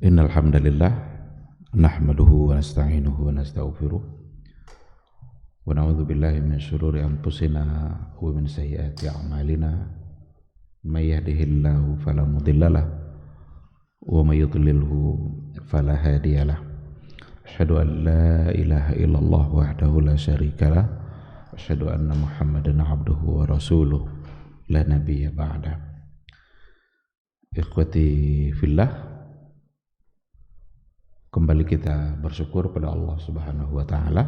Innal hamdalillah nahmaduhu wa nasta'inuhu wa nastaghfiruh wa na'udzu billahi min shururi anfusina wa min sayyiati a'malina may yahdihillahu fala mudhillalah wa may yudlilhu fala hadiyalah. Asyhadu an la ilaha illallah wahdahu la syarikalah wa asyhadu anna Muhammadan 'abduhu wa rasuluh la nabiyya ba'da. Ikhwati fillah, kembali kita bersyukur pada Allah Subhanahu wa taala.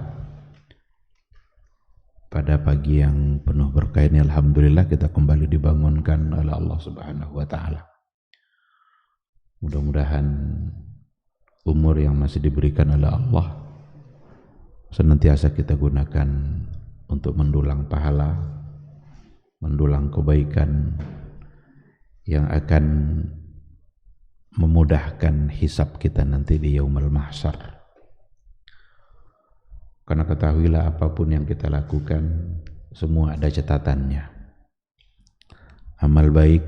Pada pagi yang penuh berkah ini alhamdulillah kita kembali dibangunkan oleh Allah Subhanahu wa taala. Mudah-mudahan umur yang masih diberikan oleh Allah senantiasa kita gunakan untuk mendulang pahala, mendulang kebaikan yang akan memudahkan hisab kita nanti di yaumul mahsyar. Karena ketahuilah apapun yang kita lakukan semua ada catatannya. Amal baik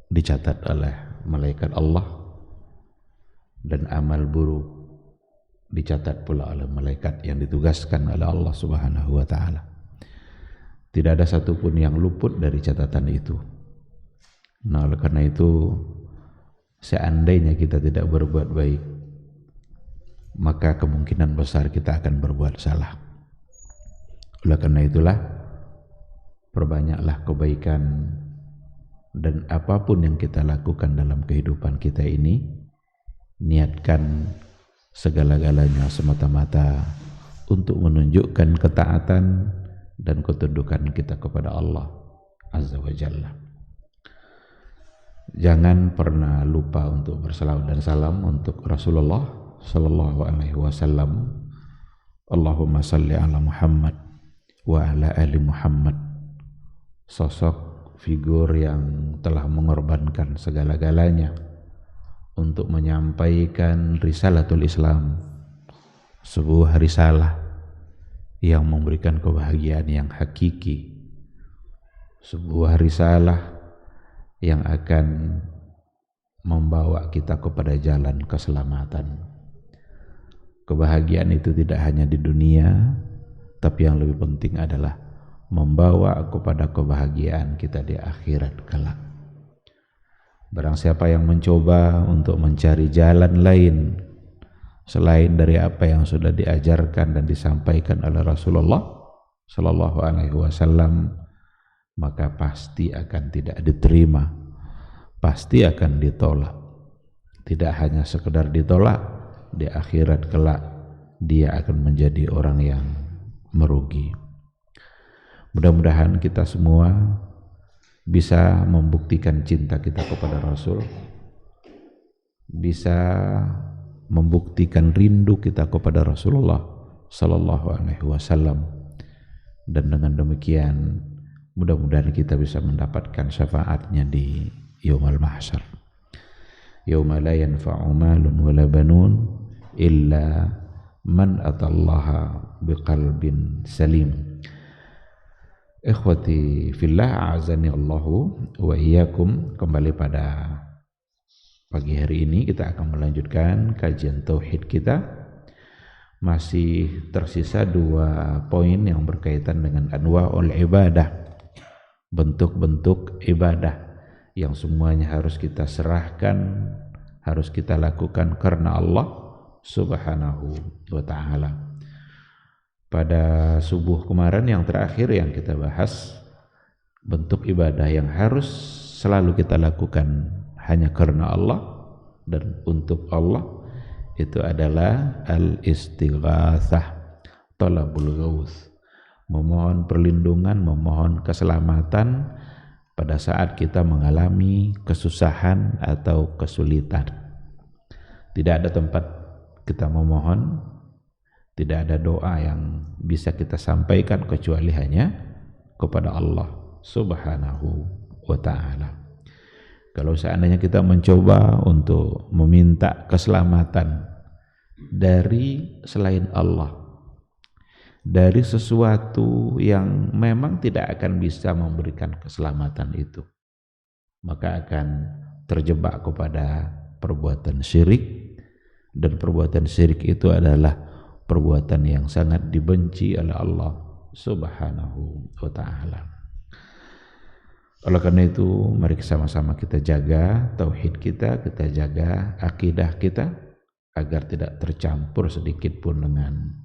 dicatat oleh malaikat Allah dan amal buruk dicatat pula oleh malaikat yang ditugaskan oleh Allah Subhanahu wa taala. Tidak ada satupun yang luput dari catatan itu. Nah, oleh karena itu seandainya kita tidak berbuat baik, maka kemungkinan besar kita akan berbuat salah. Oleh karena itulah, perbanyaklah kebaikan dan apapun yang kita lakukan dalam kehidupan kita ini, niatkan segala-galanya semata-mata untuk menunjukkan ketaatan dan ketundukan kita kepada Allah Azza wa Jalla. Jangan pernah lupa untuk bersalawat dan salam untuk Rasulullah sallallahu alaihi wasallam. Allahumma salli ala Muhammad wa ala ali Muhammad. Sosok figur yang telah mengorbankan segala-galanya untuk menyampaikan risalatul Islam, sebuah risalah yang memberikan kebahagiaan yang hakiki, sebuah risalah yang akan membawa kita kepada jalan keselamatan. Kebahagiaan itu tidak hanya di dunia, tapi yang lebih penting adalah membawa kepada kebahagiaan kita di akhirat kelak. Barang siapa yang mencoba untuk mencari jalan lain selain dari apa yang sudah diajarkan dan disampaikan oleh Rasulullah sallallahu alaihi wasallam, maka pasti akan tidak diterima, pasti akan ditolak. Tidak hanya sekedar ditolak, di akhirat kelak dia akan menjadi orang yang merugi. Mudah-mudahan kita semua bisa membuktikan cinta kita kepada Rasul, bisa membuktikan rindu kita kepada Rasulullah sallallahu alaihi wasallam, dan dengan demikian mudah-mudahan kita bisa mendapatkan syafaatnya di yaumul mahsyar. Yauma la yanfa'u malun wala banun illa man atallaha biqalbin salim. Ikhwati fillah, a'azani Allahu wa iyyakum. Kembali pada pagi hari ini kita akan melanjutkan kajian tauhid kita. Masih tersisa 2 poin yang berkaitan dengan anwa'ul ibadah, bentuk-bentuk ibadah yang semuanya harus kita serahkan, harus kita lakukan karena Allah Subhanahu wa ta'ala. Pada subuh kemarin yang terakhir yang kita bahas, bentuk ibadah yang harus selalu kita lakukan hanya karena Allah dan untuk Allah, itu adalah al-istighatsah, talabul ghauts, memohon perlindungan, memohon keselamatan pada saat kita mengalami kesusahan atau kesulitan. Tidak ada tempat kita memohon, tidak ada doa yang bisa kita sampaikan kecuali hanya kepada Allah Subhanahu wa ta'ala. Kalau seandainya kita mencoba untuk meminta keselamatan dari selain Allah, dari sesuatu yang memang tidak akan bisa memberikan keselamatan itu, maka akan terjebak kepada perbuatan syirik, dan perbuatan syirik itu adalah perbuatan yang sangat dibenci oleh Allah Subhanahu wa ta'ala. Oleh karena itu, mari sama-sama kita jaga tauhid kita jaga akidah kita agar tidak tercampur sedikit pun dengan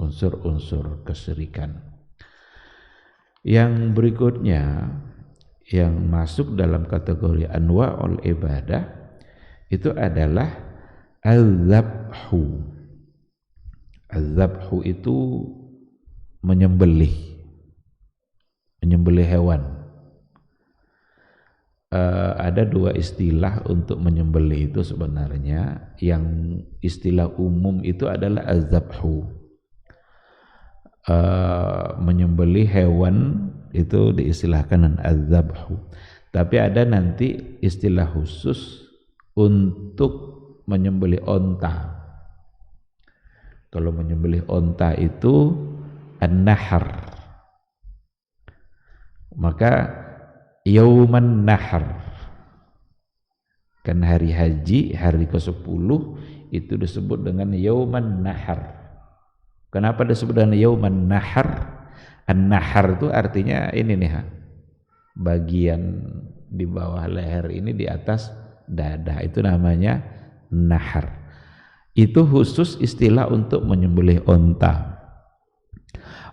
unsur-unsur kesyirikan. Yang berikutnya yang masuk dalam kategori anwa'ul ibadah itu adalah az-zabhu. Az-zabhu itu menyembelih hewan. Ada dua istilah untuk menyembelih itu sebenarnya. Yang istilah umum itu adalah az-zabhu. Menyembelih hewan itu diistilahkan dengan az-zabhu. Tapi ada nanti istilah khusus untuk menyembelih onta. Kalau menyembelih onta itu an-nahr. Maka Yauman Nahar, kan hari haji, hari ke-10 itu disebut dengan Yauman Nahar. Kenapa disebut dengan Yauman Nahar? An-Nahar itu artinya ini nih, bagian di bawah leher ini di atas dada, itu namanya nahar. Itu khusus istilah untuk menyembelih onta.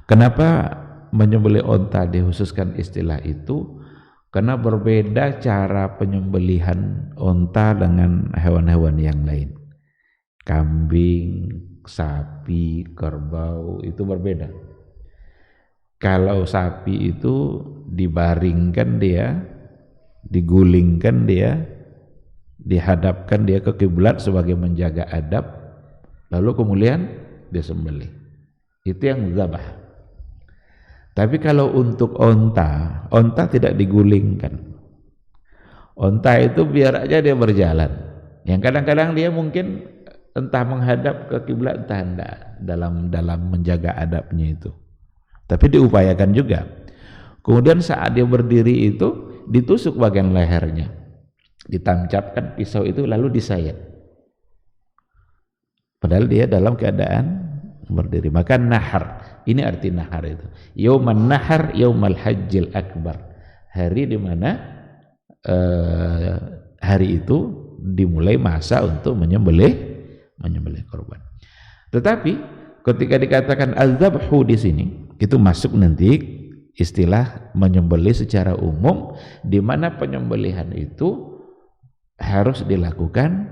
Kenapa menyembelih onta dikhususkan istilah itu? Karena berbeda cara penyembelihan onta dengan hewan-hewan yang lain. Kambing, sapi, kerbau itu berbeda. Kalau sapi itu dibaringkan dia, digulingkan dia, dihadapkan dia ke kiblat sebagai menjaga adab, lalu kemudian disembelih. Itu yang zabah. Tapi kalau untuk onta tidak digulingkan. Onta itu biar aja dia berjalan. Yang kadang-kadang dia mungkin entah menghadap ke kiblat entah enggak dalam menjaga adabnya itu. Tapi diupayakan juga. Kemudian saat dia berdiri itu ditusuk bagian lehernya. Ditancapkan pisau itu lalu disayat. Padahal dia dalam keadaan berdiri. Maka nahar, ini arti nahar itu. Yauman nahar, yaumal hajjil akbar. Hari di mana hari itu dimulai masa untuk menyembelih korban. Tetapi ketika dikatakan az-zabhu di sini, itu masuk nanti istilah menyembelih secara umum, di mana penyembelihan itu harus dilakukan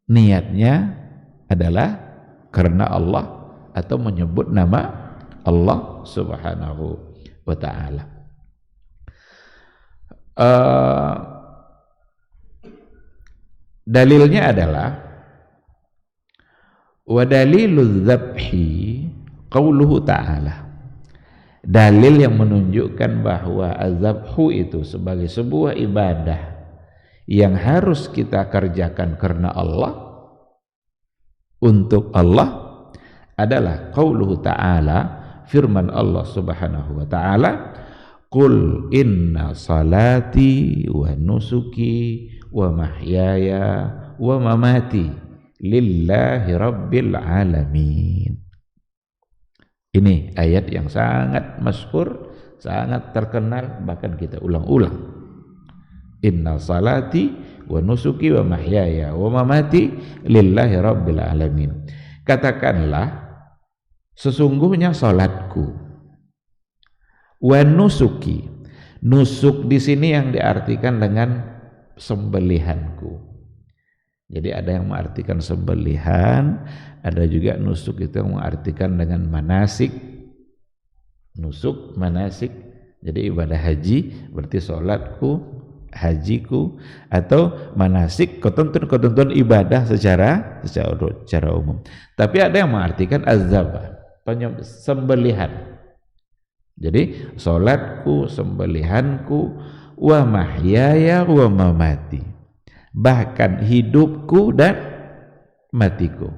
niatnya adalah karena Allah atau menyebut nama Allah Subhanahu wa ta'ala. Dalilnya adalah wa dalilul dzabhi qauluhu ta'ala. Dalil yang menunjukkan bahwa az-zabhu itu sebagai sebuah ibadah yang harus kita kerjakan karena Allah, untuk Allah, adalah qauluhu ta'ala, firman Allah Subhanahu wa ta'ala, qul inna salati wa nusuki wa mahyaya wa mamati lillahi rabbil alamin. Ini ayat yang sangat masyhur, sangat terkenal, bahkan kita ulang-ulang. Inna salati wa nusuki wa mahyaya wa mamati lillahi rabbil alamin. Katakanlah, sesungguhnya salatku, wa nusuki. Nusuk di sini yang diartikan dengan sembelihanku. Jadi ada yang mengartikan sembelihan, ada juga nusuk itu yang mengartikan dengan manasik. Nusuk, manasik. Jadi ibadah haji berarti salatku, hajiku, atau manasik ketentuan ibadah secara umum. Tapi ada yang mengartikan az-zabah, sembelihan. Jadi salatku, sembelihanku, wa mahyaya wa mamati, bahkan hidupku dan matiku,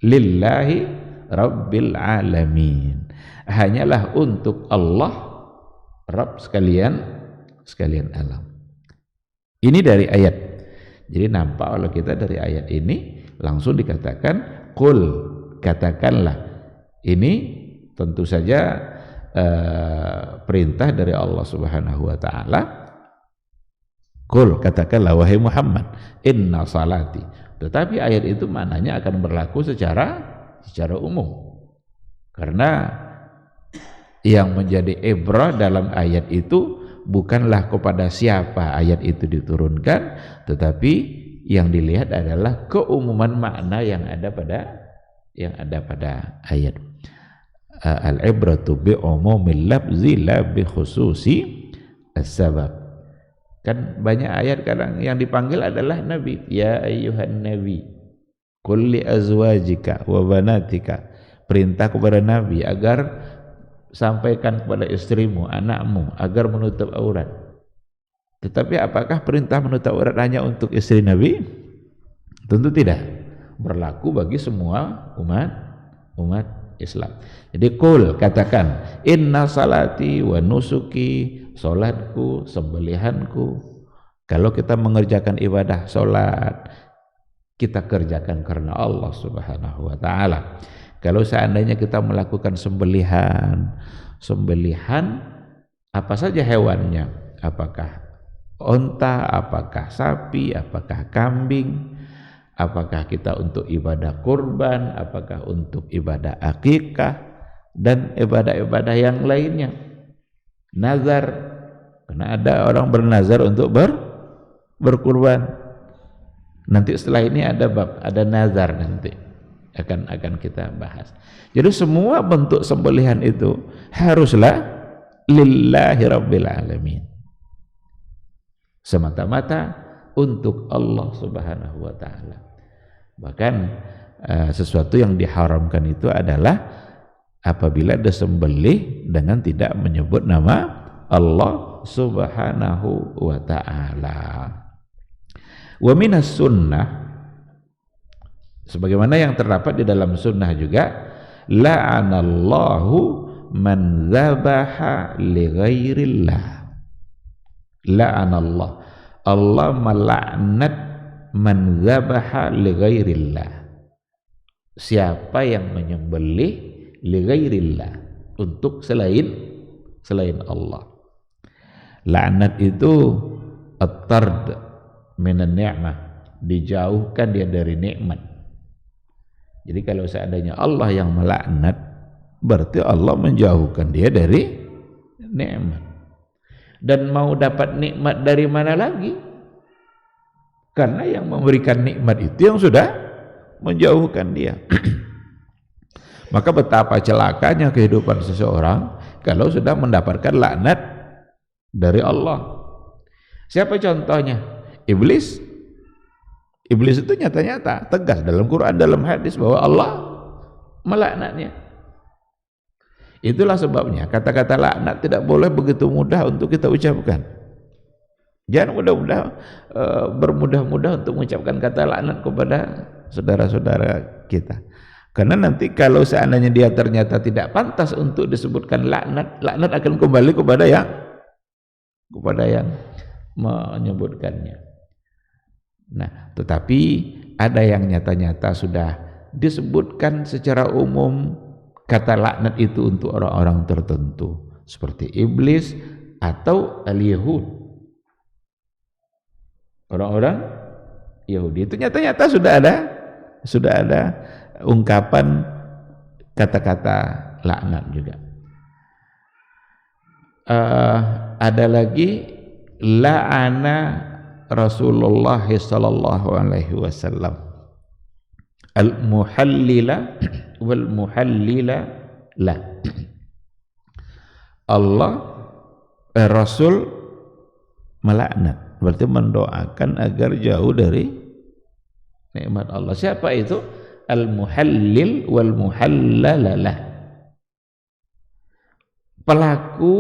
lillahi rabbil alamin, hanyalah untuk Allah Rabb sekalian alam. Ini dari ayat. Jadi nampak oleh kita dari ayat ini langsung dikatakan qul, katakanlah. Ini tentu saja perintah dari Allah Subhanahu wa taala. Qul, katakanlah wahai Muhammad, inna salati. Tetapi ayat itu maknanya akan berlaku secara umum. Karena yang menjadi ibrah dalam ayat itu bukanlah kepada siapa ayat itu diturunkan, tetapi yang dilihat adalah keumuman makna yang ada pada ayat. Al-ibratu bi umumil lafzi la bi khususi as-sabab. Kan banyak ayat kadang yang dipanggil adalah nabi, ya ayyuhan nabi qul li azwajika wa banatika. Perintah kepada nabi agar sampaikan kepada istrimu, anakmu agar menutup aurat. Tetapi apakah perintah menutup aurat hanya untuk istri Nabi? Tentu tidak. Berlaku bagi semua umat Islam. Jadi qul, katakan, inna salati wa nusuki, salatku, sembelihanku. Kalau kita mengerjakan ibadah salat, kita kerjakan karena Allah Subhanahu wa taala. Kalau seandainya kita melakukan sembelihan apa saja hewannya, apakah onta, apakah sapi, apakah kambing, apakah kita untuk ibadah kurban, apakah untuk ibadah akikah, dan ibadah-ibadah yang lainnya. Nazar, karena ada orang bernazar untuk berkurban. Nanti setelah ini ada nazar nanti. akan kita bahas. Jadi semua bentuk sembelihan itu haruslah lillahi rabbil alamin, semata-mata untuk Allah Subhanahu wa taala. Bahkan sesuatu yang diharamkan itu adalah apabila disembelih dengan tidak menyebut nama Allah Subhanahu wa taala. Wa minas sunnah, sebagaimana yang terdapat di dalam sunnah juga, la'anallahu man dzabaha li ghairillah. La'anallah, Allah melaknat man dzabaha li ghairillah, siapa yang menyembelih li ghairillah, untuk selain Allah. Laknat itu at-tard minan ni'mah, dijauhkan dia dari nikmat. Jadi kalau seandainya Allah yang melaknat, berarti Allah menjauhkan dia dari nikmat. Dan mau dapat nikmat dari mana lagi? Karena yang memberikan nikmat itu yang sudah menjauhkan dia. Maka betapa celakanya kehidupan seseorang kalau sudah mendapatkan laknat dari Allah. Siapa contohnya? Iblis. Iblis itu nyata-nyata tegas dalam Quran, dalam hadis bahwa Allah melaknatnya. Itulah sebabnya kata-kata laknat tidak boleh begitu mudah untuk kita ucapkan. Jangan bermudah-mudah untuk mengucapkan kata laknat kepada saudara-saudara kita. Karena nanti kalau seandainya dia ternyata tidak pantas untuk disebutkan laknat, laknat akan kembali kepada yang menyebutkannya. Nah, tetapi ada yang nyata-nyata sudah disebutkan secara umum kata laknat itu untuk orang-orang tertentu seperti iblis atau al-Yahud. Orang-orang Yahudi itu nyata-nyata sudah ada ungkapan kata-kata laknat juga. Ada lagi la'ana Rasulullah sallallahu alaihi wasallam al-muhallila wal muhallila la. Rasul melaknat, berarti mendoakan agar jauh dari nikmat Allah. Siapa itu? Al-muhallil wal muhallalalah, pelaku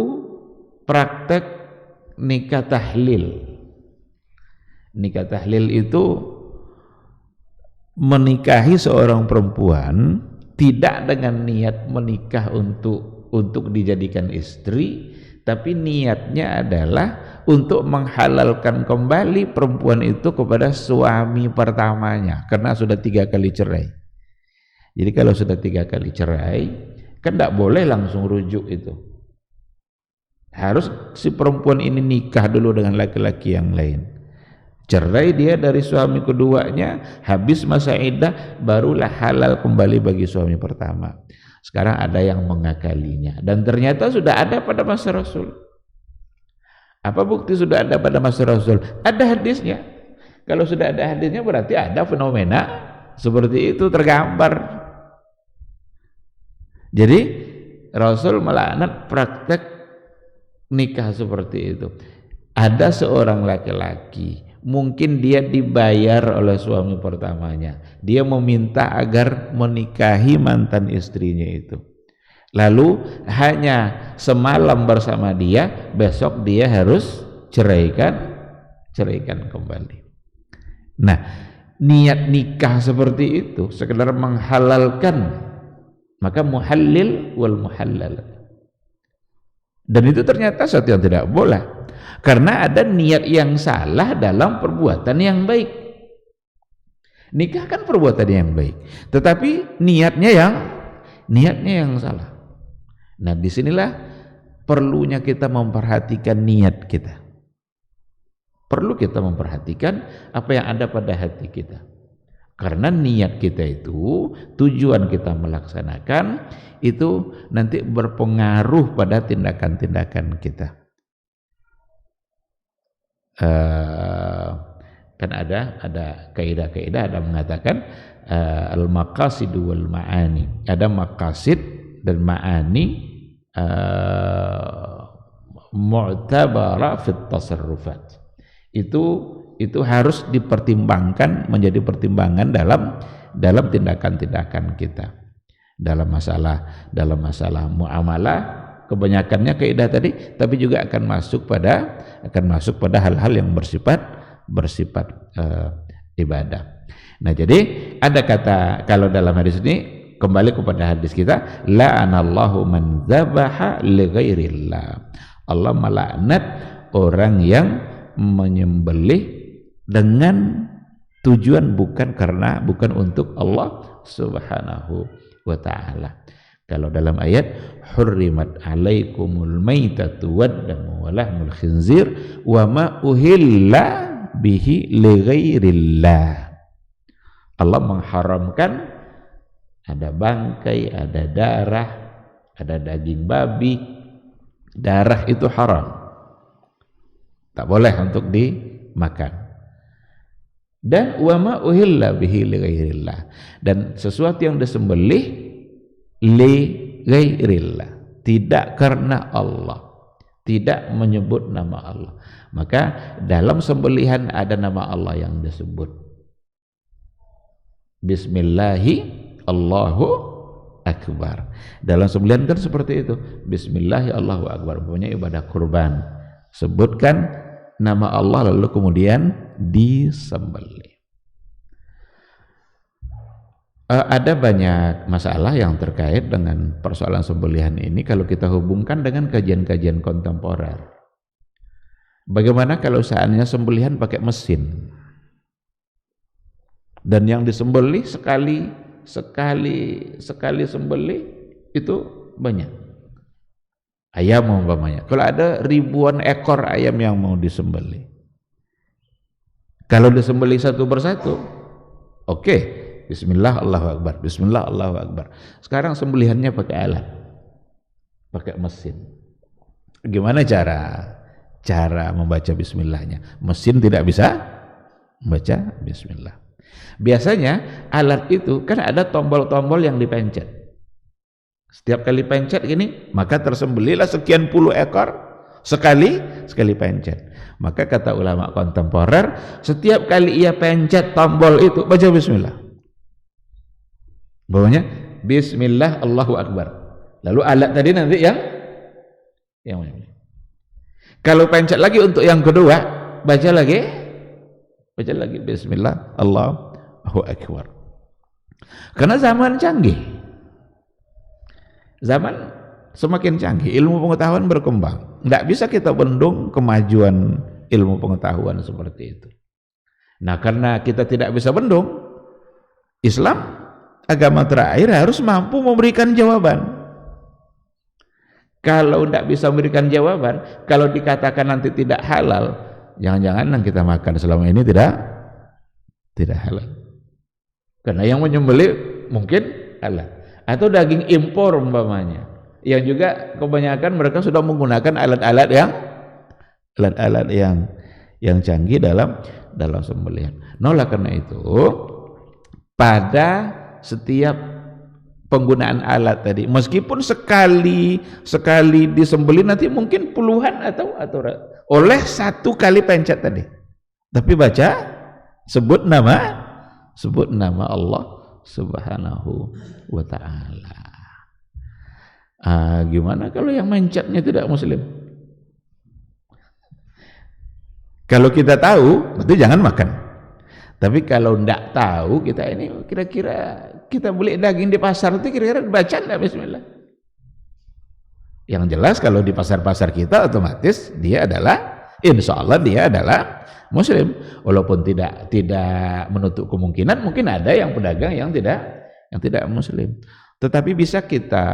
praktek nikah tahlil. Nikah tahlil itu menikahi seorang perempuan tidak dengan niat menikah untuk untuk dijadikan istri, tapi niatnya adalah untuk menghalalkan kembali perempuan itu kepada suami pertamanya karena sudah 3 kali cerai. Jadi kalau sudah 3 kali cerai kan tidak boleh langsung rujuk itu, harus si perempuan ini nikah dulu dengan laki-laki yang lain, cerai dia dari suami keduanya, habis masa iddah barulah halal kembali bagi suami pertama. Sekarang ada yang mengakalinya dan ternyata sudah ada pada masa Rasul. Apa bukti sudah ada pada masa Rasul? Ada hadisnya. Kalau sudah ada hadisnya berarti ada fenomena seperti itu tergambar. Jadi Rasul melaknat praktek nikah seperti itu. Ada seorang laki-laki, mungkin dia dibayar oleh suami pertamanya, dia meminta agar menikahi mantan istrinya itu, lalu hanya semalam bersama dia, besok dia harus ceraikan kembali. Nah, niat nikah seperti itu sekedar menghalalkan, maka muhallil wal muhallal, dan itu ternyata sesuatu yang tidak boleh karena ada niat yang salah dalam perbuatan yang baik. Nikah kan perbuatan yang baik, tetapi niatnya yang salah. Nah, disinilah perlunya kita memperhatikan niat kita. Perlu kita memperhatikan apa yang ada pada hati kita. Karena niat kita itu, tujuan kita melaksanakan itu nanti berpengaruh pada tindakan-tindakan kita. Kan ada kaidah-kaidah, ada mengatakan al-maqasidu wal ma'ani. Ada maqasid dan ma'ani mu'tabara fit tasarrufat. Itu harus dipertimbangkan, menjadi pertimbangan dalam tindakan-tindakan kita. Dalam masalah muamalah, kebanyakannya kaidah tadi, tapi juga akan masuk pada hal-hal yang bersifat ibadah. Nah, jadi ada kata, kalau dalam hadis ini kembali kepada hadis kita, la'anallahu man dzabaha li ghairillah. Allah melaknat orang yang menyembelih dengan tujuan bukan untuk Allah Subhanahu wa ta'ala. Kalau dalam ayat hurrimat alaikumul maitatu waddamu walahmul khinzir wa ma uhilla bihi li ghairillah. Allah mengharamkan ada bangkai, ada darah, ada daging babi. Darah itu haram, tak boleh untuk dimakan. Dan wa ma uhilla bihi li ghairillah, dan sesuatu yang disembelih li ghairillah, tidak karena Allah, tidak menyebut nama Allah. Maka dalam sembelihan ada nama Allah yang disebut. Bismillahi Allahu Akbar. Dalam sembelihan kan seperti itu. Bismillahi Allahu Akbar. Pokoknya ibadah kurban, sebutkan nama Allah lalu kemudian disembelih. Ada banyak masalah yang terkait dengan persoalan sembelihan ini kalau kita hubungkan dengan kajian-kajian kontemporer. Bagaimana kalau seandainya sembelihan pakai mesin dan yang disembelih sekali sembelih itu banyak ayam umpamanya. Kalau ada ribuan ekor ayam yang mau disembelih, kalau disembelih satu persatu, oke, bismillah Allahu Akbar, bismillah Allahu Akbar. Sekarang sembelihannya pakai alat, pakai mesin. Gimana cara membaca bismillahnya? Mesin tidak bisa membaca bismillah. Biasanya alat itu kan ada tombol-tombol yang dipencet. Setiap kali pencet gini, maka tersembelihlah sekian puluh ekor sekali pencet. Maka kata ulama kontemporer, setiap kali ia pencet tombol itu baca bismillah. Bawahnya bismillah Allahu Akbar. Lalu alat tadi nanti yang kalau pencet lagi untuk yang kedua, baca lagi bismillah Allahu Akbar. Karena zaman canggih. Zaman semakin canggih, ilmu pengetahuan berkembang. Tidak bisa kita bendung kemajuan ilmu pengetahuan seperti itu. Nah, karena kita tidak bisa bendung, Islam agama terakhir harus mampu memberikan jawaban. Kalau tidak bisa memberikan jawaban, kalau dikatakan nanti tidak halal, jangan-jangan yang kita makan selama ini tidak halal. Karena yang menyembelih mungkin halal. Atau daging impor umpamanya, yang juga kebanyakan mereka sudah menggunakan alat-alat yang canggih dalam sembelihan. Nolak karena itu pada setiap penggunaan alat tadi, meskipun sekali disembelih nanti mungkin puluhan atau oleh satu kali pencet tadi, tapi sebut nama Allah Subhanahu wa ta'ala. Gimana kalau yang mencetnya tidak muslim? Kalau kita tahu, berarti jangan makan. Tapi kalau tidak tahu, kita ini kira-kira kita beli daging di pasar itu kira-kira baca enggak bismillah? Yang jelas kalau di pasar-pasar kita otomatis dia adalah, insya Allah dia adalah muslim. Walaupun tidak menutup kemungkinan mungkin ada yang pedagang yang tidak muslim. Tetapi bisa kita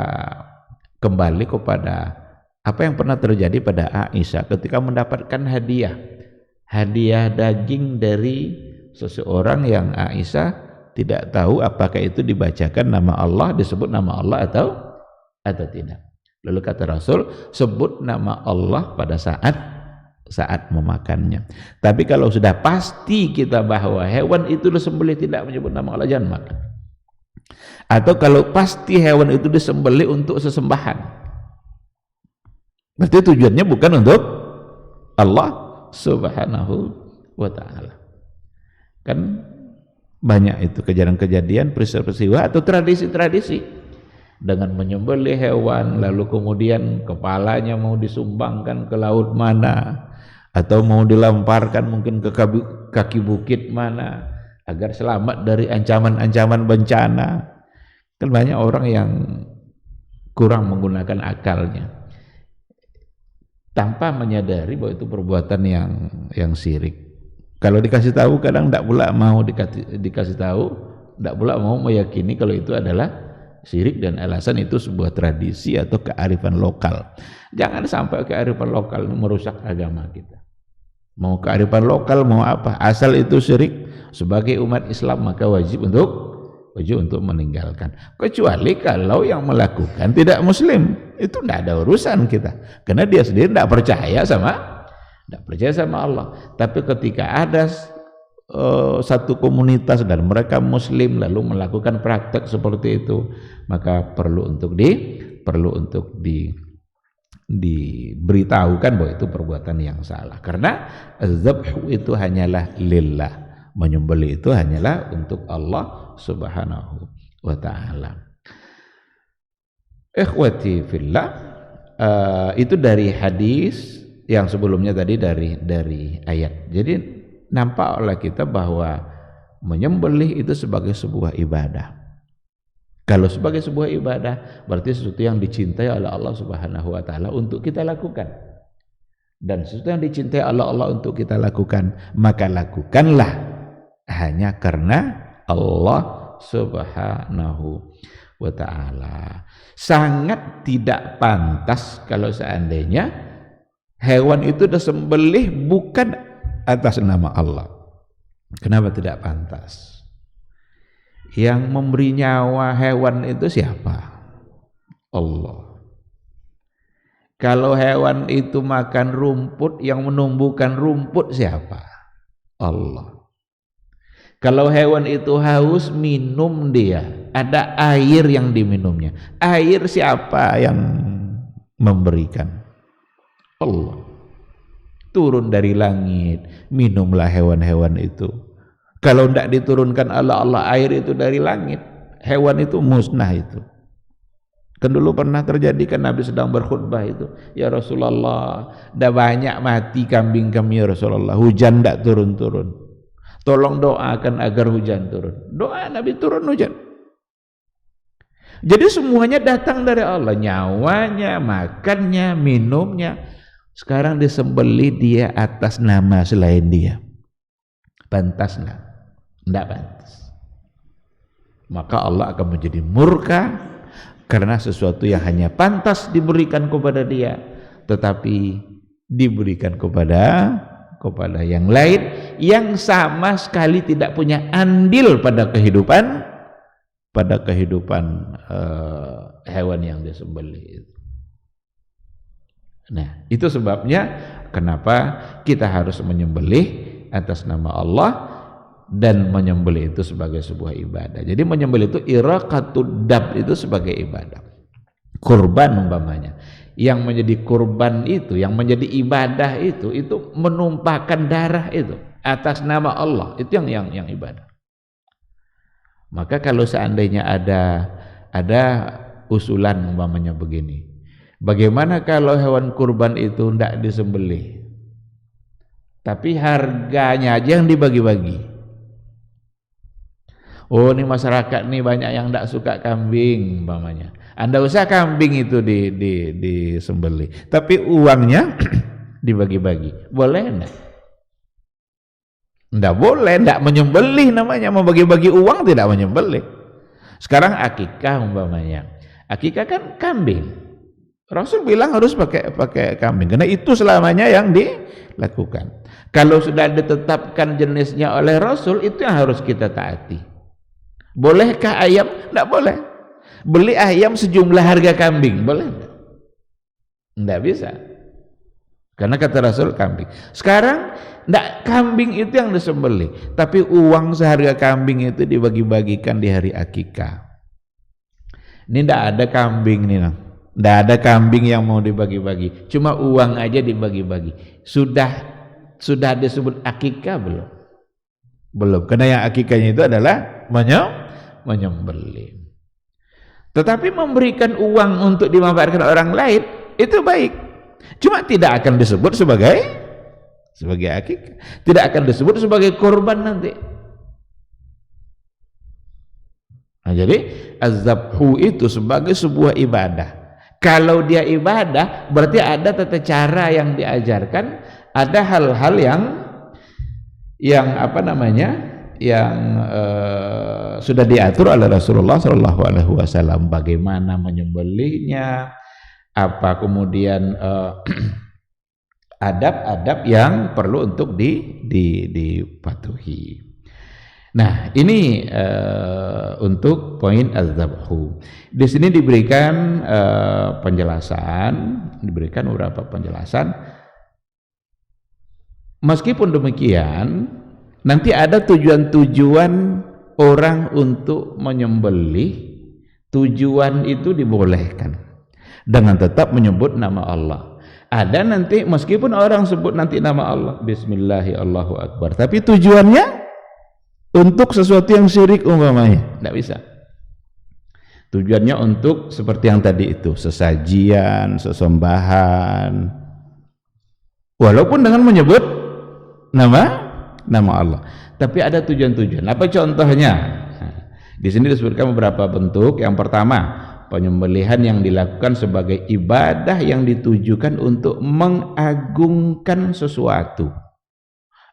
kembali kepada apa yang pernah terjadi pada Aisyah ketika mendapatkan hadiah daging dari seseorang yang Aisyah tidak tahu apakah itu dibacakan nama Allah, disebut nama Allah atau tidak. Lalu kata Rasul, sebut nama Allah pada saat memakannya. Tapi kalau sudah pasti kita bahwa hewan itu disembelih tidak menyebut nama Allah, jangan makan. Atau kalau pasti hewan itu disembelih untuk sesembahan, berarti tujuannya bukan untuk Allah Subhanahu wa ta'ala. Kan banyak itu kejadian-kejadian, peristiwa atau tradisi-tradisi dengan menyembelih hewan lalu kemudian kepalanya mau disumbangkan ke laut mana atau mau dilemparkan mungkin ke kaki bukit mana agar selamat dari ancaman-ancaman bencana. Kan banyak orang yang kurang menggunakan akalnya tanpa menyadari bahwa itu perbuatan yang syirik. Kalau dikasih tahu kadang tidak pula mau dikasih tahu, tidak pula mau meyakini kalau itu adalah syirik dan alasan itu sebuah tradisi atau kearifan lokal. Jangan sampai kearifan lokal merusak agama kita. Mau kearifan lokal mau apa, asal itu syirik, sebagai umat Islam maka wajib untuk meninggalkan. Kecuali kalau yang melakukan tidak muslim, itu tidak ada urusan kita, karena dia sendiri tidak percaya sama Allah. Tapi ketika ada satu komunitas dan mereka muslim lalu melakukan praktek seperti itu, maka perlu untuk diberitahukan bahwa itu perbuatan yang salah. Karena dzabhu itu hanyalah lillah, menyembelih itu hanyalah untuk Allah Subhanahu wa ta'ala. Ikhwati fillah, itu dari hadis yang sebelumnya tadi dari ayat. Jadi nampak oleh kita bahwa menyembelih itu sebagai sebuah ibadah. Kalau sebagai sebuah ibadah berarti sesuatu yang dicintai oleh Allah Subhanahu wa ta'ala untuk kita lakukan. Dan sesuatu yang dicintai oleh Allah untuk kita lakukan, maka lakukanlah hanya karena Allah Subhanahu wa ta'ala. Sangat tidak pantas kalau seandainya hewan itu disembelih bukan atas nama Allah. Kenapa tidak pantas? Yang memberi nyawa hewan itu siapa? Allah. Kalau hewan itu makan rumput, yang menumbuhkan rumput siapa? Allah. Kalau hewan itu haus, minum dia, ada air yang diminumnya. Air siapa yang memberikan? Allah. Turun dari langit, minumlah hewan-hewan itu. Kalau tidak diturunkan Allah air itu dari langit, hewan itu musnah itu. Kan dulu pernah terjadi kan Nabi sedang berkhutbah itu, ya Rasulullah, dah banyak mati kambing kami ya Rasulullah, hujan tidak turun-turun. Tolong doakan agar hujan turun. Doa Nabi turun hujan. Jadi semuanya datang dari Allah, nyawanya, makannya, minumnya. Sekarang disembelih dia atas nama selain dia. Pantas enggak? Enggak pantas. Maka Allah akan menjadi murka karena sesuatu yang hanya pantas diberikan kepada dia, tetapi diberikan kepada yang lain yang sama sekali tidak punya andil pada kehidupan hewan yang disembelih. Nah, itu sebabnya kenapa kita harus menyembelih atas nama Allah dan menyembelih itu sebagai sebuah ibadah. Jadi menyembelih itu iraqatud dab itu sebagai ibadah. Kurban umpamanya. Yang menjadi kurban itu, yang menjadi ibadah itu menumpahkan darah itu atas nama Allah. Itu yang ibadah. Maka kalau seandainya ada usulan umpamanya begini. Bagaimana kalau hewan kurban itu tidak disembelih, tapi harganya aja yang dibagi-bagi? Oh, ini masyarakat nih banyak yang tidak suka kambing umpamanya. Anda usah kambing itu disembelih, tapi uangnya dibagi-bagi. Boleh enggak? Enggak boleh, enggak menyembelih namanya, membagi-bagi uang tidak menyembelih. Sekarang akikah umpamanya. Akikah kan kambing. Rasul bilang harus pakai kambing karena itu selamanya yang dilakukan. Kalau sudah ditetapkan jenisnya oleh Rasul, itu yang harus kita taati. Bolehkah ayam? Tidak boleh. Beli ayam sejumlah harga kambing, boleh enggak? Tidak bisa. Karena kata Rasul kambing. Sekarang tidak, kambing itu yang disembelih, tapi uang seharga kambing itu dibagi-bagikan di hari akikah. Ini tidak ada kambing nih, nah. Tidak ada kambing yang mau dibagi-bagi, cuma uang aja dibagi-bagi. Sudah disebut akikah belum? Belum, karena yang akikahnya itu adalah menyembelih. Tetapi memberikan uang untuk dimanfaatkan orang lain itu baik, cuma tidak akan disebut sebagai akikah, tidak akan disebut sebagai korban nanti. Nah, jadi az-zabhu itu sebagai sebuah ibadah. Kalau dia ibadah, berarti ada tata cara yang diajarkan, ada hal-hal yang apa namanya, yang sudah diatur oleh Rasulullah SAW. Bagaimana menyembelihnya, apa kemudian adab-adab yang perlu untuk dipatuhi. Nah, ini untuk poin az-zabhu. Di sini diberikan diberikan beberapa penjelasan. Meskipun demikian, nanti ada tujuan-tujuan orang untuk menyembelih. Tujuan itu dibolehkan dengan tetap menyebut nama Allah. Ada nanti meskipun orang sebut nanti nama Allah, Bismillahirrahmanirrahim, Allahu Akbar, tapi tujuannya untuk sesuatu yang syirik umpamanya, tidak bisa. Tujuannya untuk seperti yang tadi itu, sesajian, sesembahan, walaupun dengan menyebut nama Allah. Tapi ada tujuan-tujuan. Apa contohnya? Nah, di sini disebutkan beberapa bentuk. Yang pertama, penyembelihan yang dilakukan sebagai ibadah yang ditujukan untuk mengagungkan sesuatu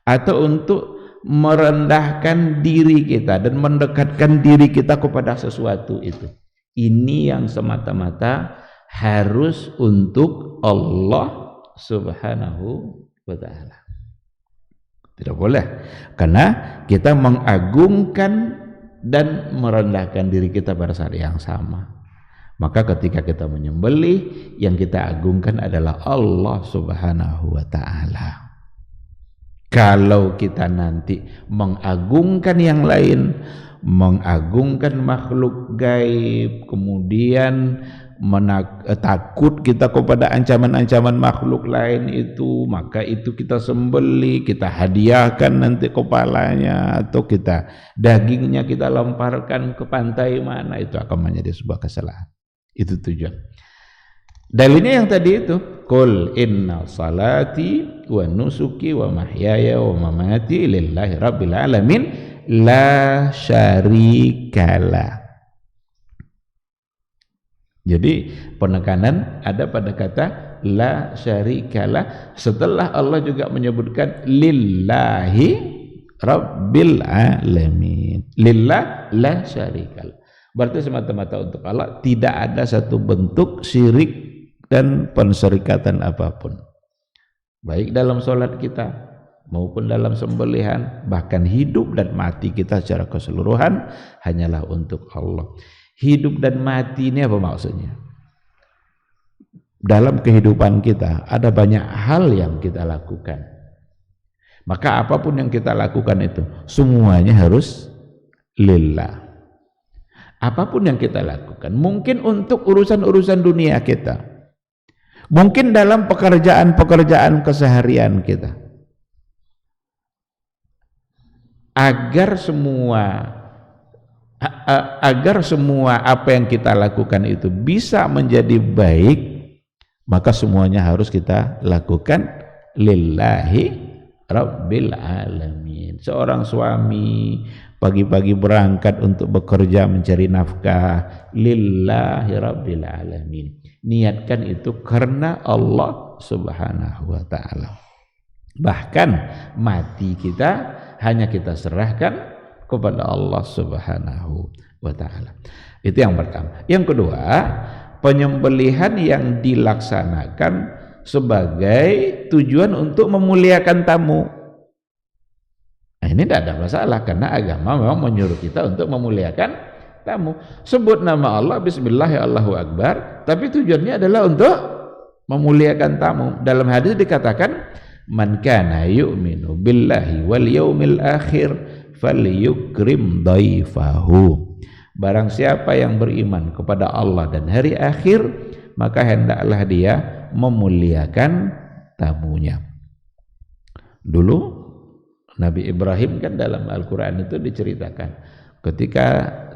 atau untuk merendahkan diri kita dan mendekatkan diri kita kepada sesuatu itu. Ini yang semata-mata harus untuk Allah Subhanahu wa ta'ala. Tidak boleh, karena kita mengagungkan dan merendahkan diri kita pada saat yang sama. Maka ketika kita menyembelih, yang kita agungkan adalah Allah Subhanahu wa ta'ala. Kalau kita nanti mengagungkan yang lain, mengagungkan makhluk gaib, kemudian takut kita kepada ancaman-ancaman makhluk lain itu, maka itu kita sembelih, kita hadiahkan nanti kepalanya, atau dagingnya kita lemparkan ke pantai mana, itu akan menjadi sebuah kesalahan. Itu tujuan. Dalilnya yang tadi itu, qul inna salati wa nusuki wa mahyaya wa mamati lillahi rabbil alamin la syarikalah. Jadi penekanan ada pada kata la syarikalah, setelah Allah juga menyebutkan lillahi rabbil alamin. Lillah la syarikalah. Berarti semata-mata untuk Allah, tidak ada satu bentuk syirik dan penserikatan apapun. Baik dalam sholat kita maupun dalam sembelihan, bahkan hidup dan mati kita secara keseluruhan hanyalah untuk Allah. Hidup dan mati ini apa maksudnya? Dalam kehidupan kita ada banyak hal yang kita lakukan. Maka apapun yang kita lakukan itu semuanya harus lillah. Apapun yang kita lakukan, mungkin untuk urusan-urusan dunia kita, mungkin dalam pekerjaan-pekerjaan keseharian kita, agar semua apa yang kita lakukan itu bisa menjadi baik, maka semuanya harus kita lakukan lillahi rabbil alamin. Seorang suami pagi-pagi berangkat untuk bekerja mencari nafkah, lillahi rabbil alamin. Niatkan itu karena Allah Subhanahu wa taala. Bahkan mati kita hanya kita serahkan kepada Allah Subhanahu wa taala. Itu yang pertama. Yang kedua, penyembelihan yang dilaksanakan sebagai tujuan untuk memuliakan tamu. Nah, ini tidak ada masalah karena agama memang menyuruh kita untuk memuliakan tamu. Sebut nama Allah, bismillah ya Allahu akbar, tapi tujuannya adalah untuk memuliakan tamu. Dalam hadis dikatakan, man kana yu'minu billahi wal yaumil akhir falyukrim dhaifahu. Barang siapa yang beriman kepada Allah dan hari akhir, maka hendaklah dia memuliakan tamunya. Dulu Nabi Ibrahim kan dalam Al-Quran itu diceritakan ketika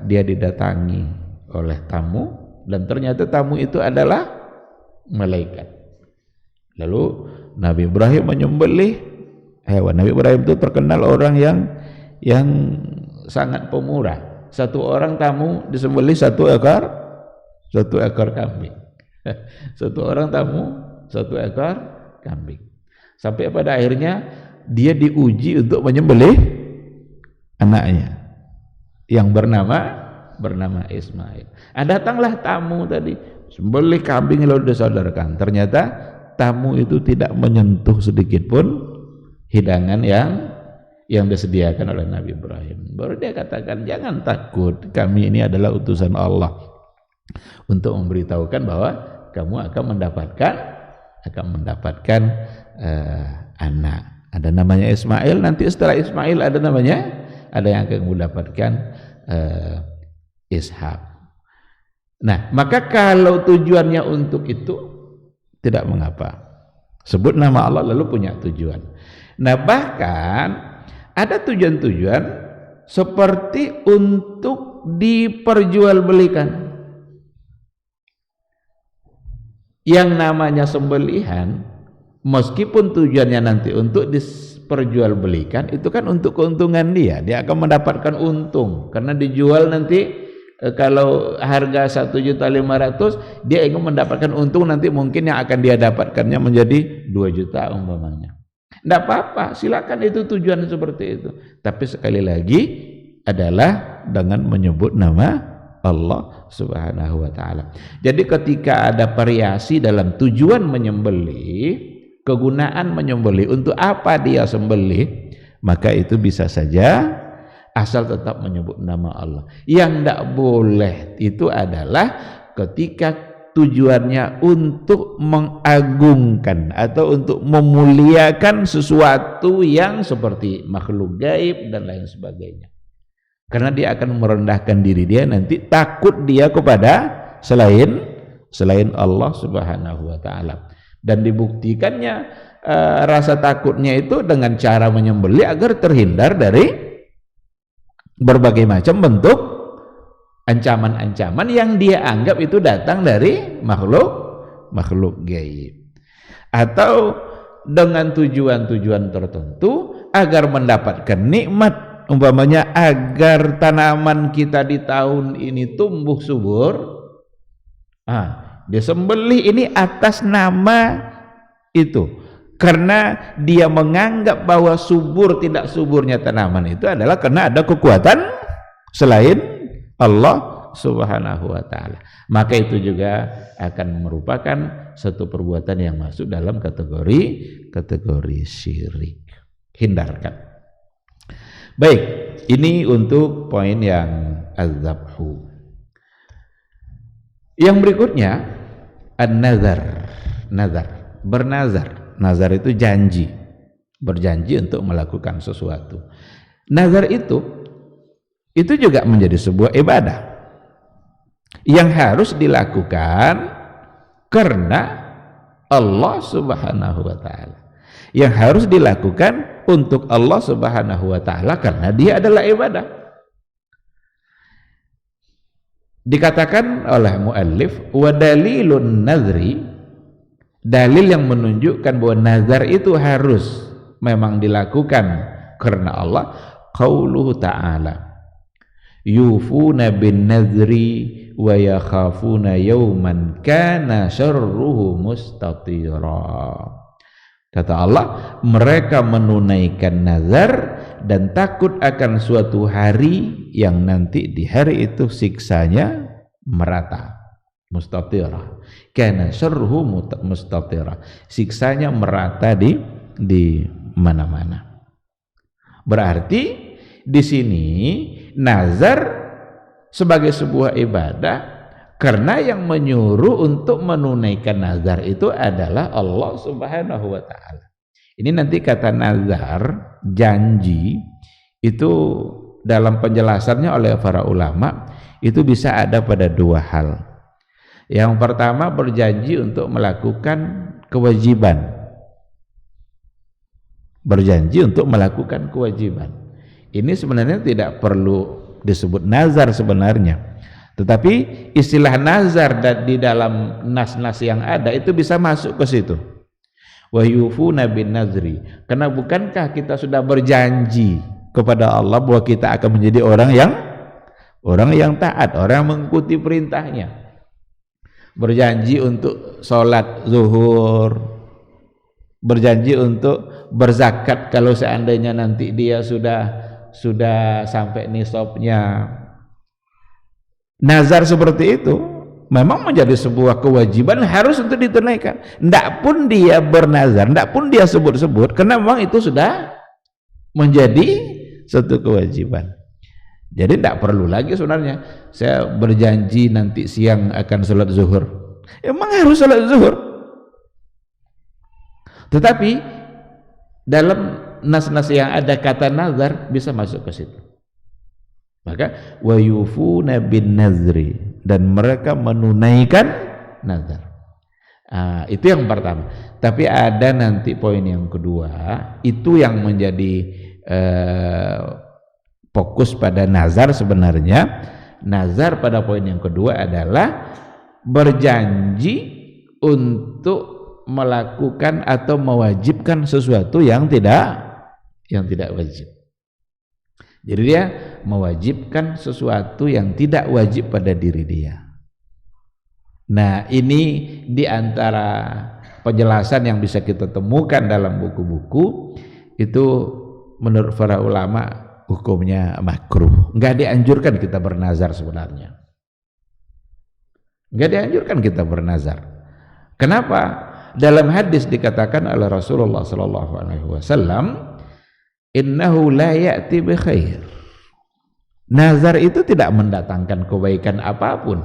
dia didatangi oleh tamu dan ternyata tamu itu adalah malaikat. Lalu Nabi Ibrahim menyembelih hewan. Nabi Ibrahim itu terkenal orang yang sangat pemurah. Satu orang tamu disembelih satu ekor kambing. Satu orang tamu satu ekor kambing. Sampai pada akhirnya dia diuji untuk menyembelih anaknya yang bernama Ismail. Datanglah tamu tadi, sembelih kambing lalu disadarkan. Ternyata tamu itu tidak menyentuh sedikit pun hidangan yang disediakan oleh Nabi Ibrahim. Baru dia katakan, jangan takut, kami ini adalah utusan Allah untuk memberitahukan bahwa kamu akan mendapatkan anak. Ada namanya Ismail, nanti setelah Ismail ada yang akan mendapatkan Ishak. Nah, maka kalau tujuannya untuk itu tidak mengapa. Sebut nama Allah lalu punya tujuan. Nah, bahkan ada tujuan-tujuan seperti untuk diperjualbelikan. Yang namanya sembelihan, meskipun tujuannya nanti untuk diperjualbelikan, itu kan untuk keuntungan dia akan mendapatkan untung karena dijual nanti. Kalau harga 1.500.000, dia ingin mendapatkan untung nanti mungkin yang akan dia dapatkannya menjadi 2 juta umpamanya. Tidak apa-apa, silakan, itu tujuan seperti itu. Tapi sekali lagi adalah dengan menyebut nama Allah Subhanahu wa taala. Jadi ketika ada variasi dalam tujuan menyembelih, kegunaan menyembelih, untuk apa dia sembelih, maka itu bisa saja asal tetap menyebut nama Allah. Yang tidak boleh itu adalah ketika tujuannya untuk mengagungkan atau untuk memuliakan sesuatu yang seperti makhluk gaib dan lain sebagainya. Karena dia akan merendahkan diri dia, nanti takut dia kepada selain Allah Subhanahu wa taala. Dan dibuktikannya rasa takutnya itu dengan cara menyembelih agar terhindar dari berbagai macam bentuk ancaman-ancaman yang dia anggap itu datang dari makhluk gaib, atau dengan tujuan-tujuan tertentu agar mendapatkan nikmat, umpamanya agar tanaman kita di tahun ini tumbuh subur, Dia sembelih ini atas nama itu, karena dia menganggap bahwa subur tidak suburnya tanaman itu adalah karena ada kekuatan selain Allah Subhanahu wa ta'ala. Maka itu juga akan merupakan satu perbuatan yang masuk dalam kategori syirik. Hindarkan. Baik, ini untuk poin yang az-zabhu. Yang berikutnya an-nazar. Bernazar. Nazar itu janji, berjanji untuk melakukan sesuatu. Nazar itu juga menjadi sebuah ibadah yang harus dilakukan karena Allah Subhanahu wa ta'ala, yang harus dilakukan untuk Allah Subhanahu wa ta'ala karena dia adalah ibadah. Dikatakan oleh muallif, wa dalilun nazri, dalil yang menunjukkan bahwa nazar itu harus memang dilakukan karena Allah, qauluhu ta'ala, yufuna bin nazri wa yakhafuna yawman kana syarruhu mustatira. Kata Allah, mereka menunaikan nazar dan takut akan suatu hari yang nanti di hari itu siksanya merata. Mustatira. Kana syarruhu mustatira. Siksanya merata di mana-mana. Berarti di sini nazar sebagai sebuah ibadah karena yang menyuruh untuk menunaikan nazar itu adalah Allah Subhanahu wa ta'ala. Ini nanti kata nazar, janji, itu dalam penjelasannya oleh para ulama itu bisa ada pada dua hal. Yang pertama, berjanji untuk melakukan kewajiban. Berjanji untuk melakukan kewajiban. Ini sebenarnya tidak perlu disebut nazar sebenarnya. Tetapi istilah nazar di dalam nas-nas yang ada itu bisa masuk ke situ. Wa yufuna bin nazri. Karena bukankah kita sudah berjanji kepada Allah bahwa kita akan menjadi orang yang taat, orang yang mengikuti perintahnya. Berjanji untuk sholat zuhur, berjanji untuk berzakat kalau seandainya nanti dia sudah sampai nisabnya. Nazar seperti itu memang menjadi sebuah kewajiban harus untuk ditunaikan. Ndak pun dia bernazar, ndak pun dia sebut-sebut, karena memang itu sudah menjadi satu kewajiban. Jadi ndak perlu lagi sebenarnya saya berjanji nanti siang akan sholat zuhur. Emang harus sholat zuhur. Tetapi dalam nas-nas yang ada kata nazar bisa masuk ke situ. Maka wa yufuna bin nazri, dan mereka menunaikan nazar. Itu yang pertama. Tapi ada nanti poin yang kedua, itu yang menjadi fokus pada nazar sebenarnya. Nazar pada poin yang kedua adalah berjanji untuk melakukan atau mewajibkan sesuatu yang tidak wajib. Jadi dia mewajibkan sesuatu yang tidak wajib pada diri dia. Nah, ini diantara penjelasan yang bisa kita temukan dalam buku-buku itu menurut para ulama hukumnya makruh. Enggak dianjurkan kita bernazar sebenarnya. Enggak dianjurkan kita bernazar. Kenapa? Dalam hadis dikatakan oleh Rasulullah sallallahu alaihi wasallam, innahu la ya'ti bi khair. Nazar itu tidak mendatangkan kebaikan apapun.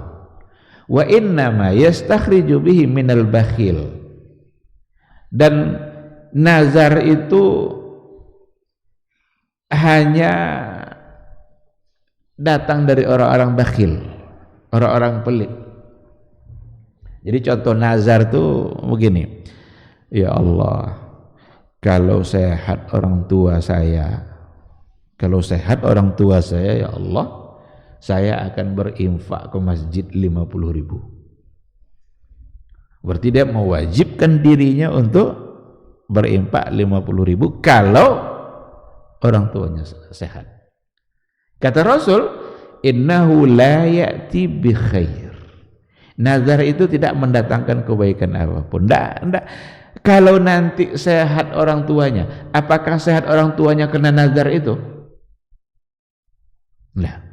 Wa innama yastakhriju bihi minal bakhil. Dan nazar itu hanya datang dari orang-orang bakhil, orang-orang pelit. Jadi contoh nazar itu begini, ya Allah, kalau sehat orang tua saya, ya Allah, saya akan berinfak ke masjid 50.000. Berarti dia mewajibkan dirinya untuk berinfak 50.000 kalau orang tuanya sehat. Kata Rasul, innahu la ya'ti bi khair. Nazar itu tidak mendatangkan kebaikan apapun. Enggak. Kalau nanti sehat orang tuanya, apakah sehat orang tuanya kena nazar itu? Nah.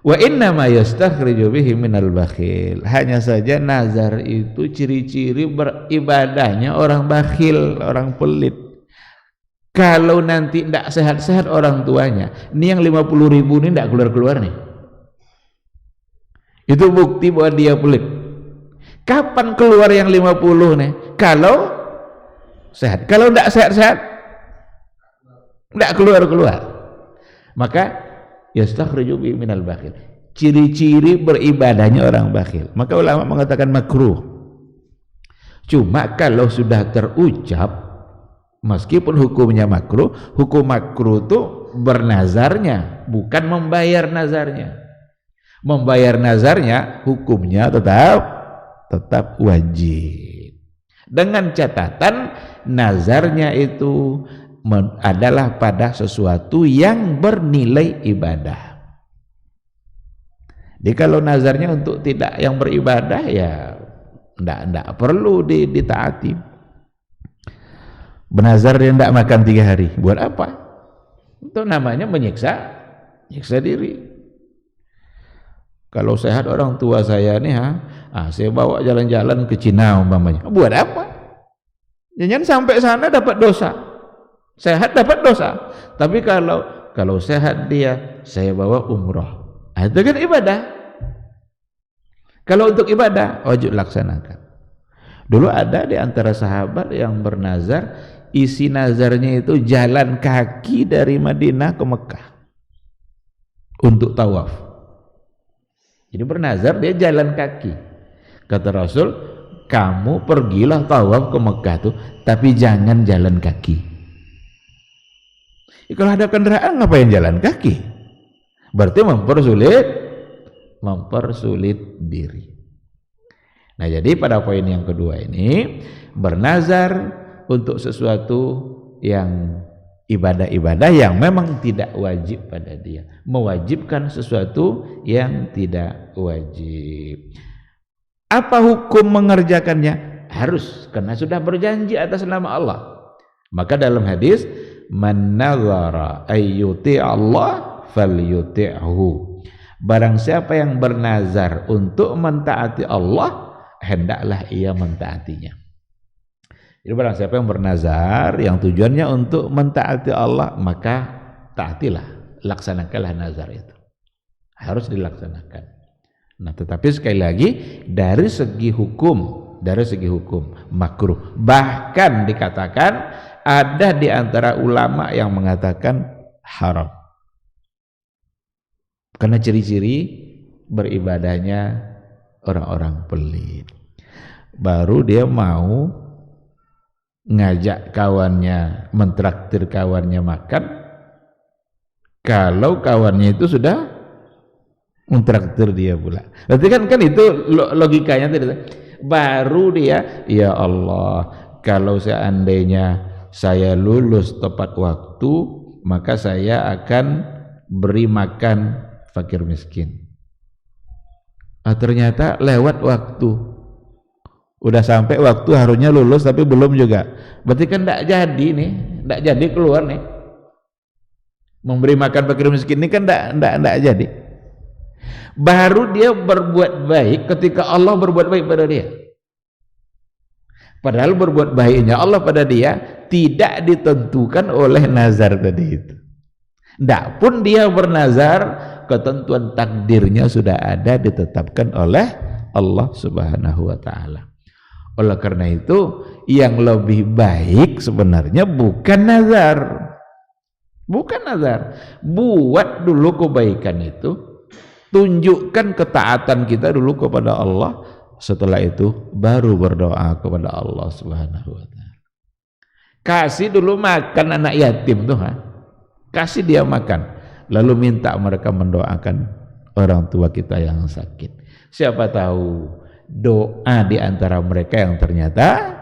Wa inna ma yastakhriju bihi minal bakhil. Hanya saja nazar itu ciri-ciri beribadahnya orang bakhil, orang pelit. Kalau nanti tidak sehat-sehat orang tuanya, ini yang 50.000 ini tidak keluar-keluar nih. Itu bukti bahwa dia pelit. Kapan keluar yang 50 nih? Kalau sehat. Kalau tidak sehat-sehat, tidak keluar-keluar. Maka yastakhriju bi minal bakhil. Ciri-ciri beribadahnya orang bakhil. Maka ulama mengatakan makruh. Cuma kalau sudah terucap, meskipun hukumnya makruh, hukum makruh itu bernazarnya, bukan membayar nazarnya. Membayar nazarnya hukumnya tetap wajib. Dengan catatan nazarnya itu adalah pada sesuatu yang bernilai ibadah. Jadi kalau nazarnya untuk tidak yang beribadah, ya tidak perlu ditaati. Bernazar dia tidak makan 3 hari, buat apa? Itu namanya menyiksa diri. Kalau sehat orang tua saya nih, saya bawa jalan-jalan ke Cina umpamanya. Buat apa? Jangan sampai sana dapat dosa. Sehat dapat dosa. Tapi kalau sehat dia, saya bawa umroh. Itu kan ibadah. Kalau untuk ibadah wajib laksanakan. Dulu ada di antara sahabat yang bernazar, isi nazarnya itu jalan kaki dari Madinah ke Mekah untuk tawaf. Jadi bernazar dia jalan kaki. Kata Rasul, kamu pergilah tawaf ke Mekah tuh, tapi jangan jalan kaki. Kalau ada kendaraan ngapain jalan kaki? Berarti mempersulit diri. Nah, jadi pada poin yang kedua ini, bernazar untuk sesuatu yang ibadah-ibadah yang memang tidak wajib pada dia, mewajibkan sesuatu yang tidak wajib. Apa hukum mengerjakannya? Harus, karena sudah berjanji atas nama Allah. Maka dalam hadis, man nazara ayyuti Allah falyuti'hu. Barang siapa yang bernazar untuk mentaati Allah, hendaklah ia mentaatinya. Jadi barang siapa yang bernazar yang tujuannya untuk mentaati Allah, maka taatilah, laksanakanlah nazar itu. Harus dilaksanakan. Nah, tetapi sekali lagi dari segi hukum makruh. Bahkan dikatakan ada di antara ulama yang mengatakan haram. Karena ciri-ciri beribadahnya orang-orang pelit. Baru dia mau ngajak kawannya, mentraktir kawannya makan, kalau kawannya itu sudah mentraktir dia pula. Berarti kan itu logikanya tadi. Baru dia, ya Allah, kalau seandainya saya lulus tepat waktu, maka saya akan beri makan fakir miskin. Ternyata lewat waktu. Udah sampai waktu harusnya lulus tapi belum juga. Berarti kan tidak jadi nih, tidak jadi keluar nih. Memberi makan fakir miskin ini kan tidak jadi. Baru dia berbuat baik ketika Allah berbuat baik pada dia. Padahal berbuat baiknya Allah pada dia tidak ditentukan oleh nazar tadi itu. Tidak pun dia bernazar, ketentuan takdirnya sudah ada, ditetapkan oleh Allah Subhanahu wa Ta'ala. Oleh karena itu, yang lebih baik sebenarnya bukan nazar. Bukan nazar. Buat dulu kebaikan itu, tunjukkan ketaatan kita dulu kepada Allah, setelah itu baru berdoa kepada Allah Subhanahu wa Ta'ala. Kasih dulu makan anak yatim tuh, kasih dia makan, lalu minta mereka mendoakan orang tua kita yang sakit. Siapa tahu doa di antara mereka yang ternyata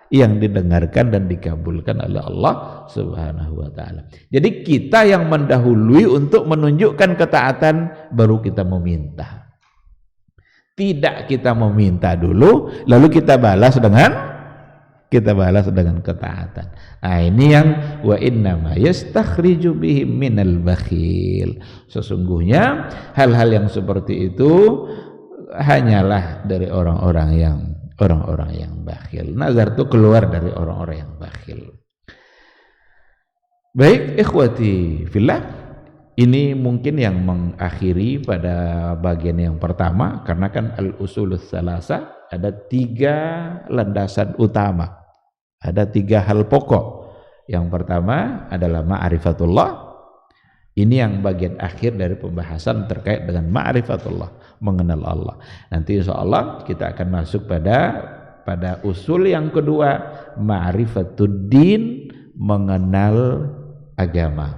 yang didengarkan dan dikabulkan oleh Allah Subhanahu wa Ta'ala. Jadi kita yang mendahului untuk menunjukkan ketaatan, baru kita meminta. Tidak kita meminta dulu, lalu kita balas dengan ketaatan. Nah, ini yang wa innama yastakhriju bihim minal bakhil. Sesungguhnya hal-hal yang seperti itu hanyalah dari orang-orang yang bakhil. Nazar itu keluar dari orang-orang yang bakhil. Baik, ikhwati fillah, ini mungkin yang mengakhiri pada bagian yang pertama, karena kan al-usulus salasa ada 3 landasan utama, ada 3 hal pokok. Yang pertama adalah ma'rifatullah. Ini yang bagian akhir dari pembahasan terkait dengan ma'rifatullah, mengenal Allah. Nanti insya Allah kita akan masuk pada usul yang kedua, ma'rifatuddin, mengenal agama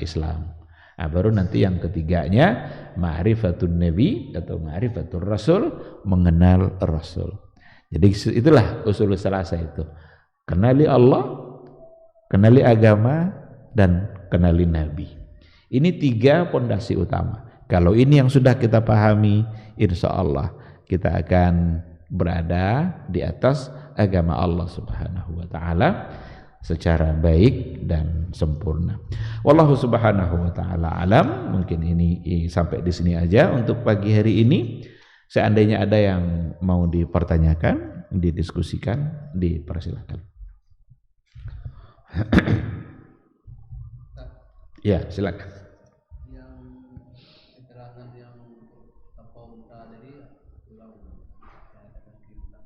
Islam. Nah, baru nanti yang ketiganya ma'rifatun nabi atau ma'rifatur rasul, mengenal rasul. Jadi itulah usul salasa itu. Kenali Allah, kenali agama, dan kenali nabi. Ini 3 pondasi utama. Kalau ini yang sudah kita pahami, insya Allah kita akan berada di atas agama Allah Subhanahu wa ta'ala secara baik dan sempurna. Wallahu subhanahu wa ta'ala alam. Mungkin ini sampai di sini aja untuk pagi hari ini. Seandainya ada yang mau dipertanyakan, didiskusikan, dipersilakan. Ya, silakan. Yang keterangan yang apa unta tadi ulang katakan kita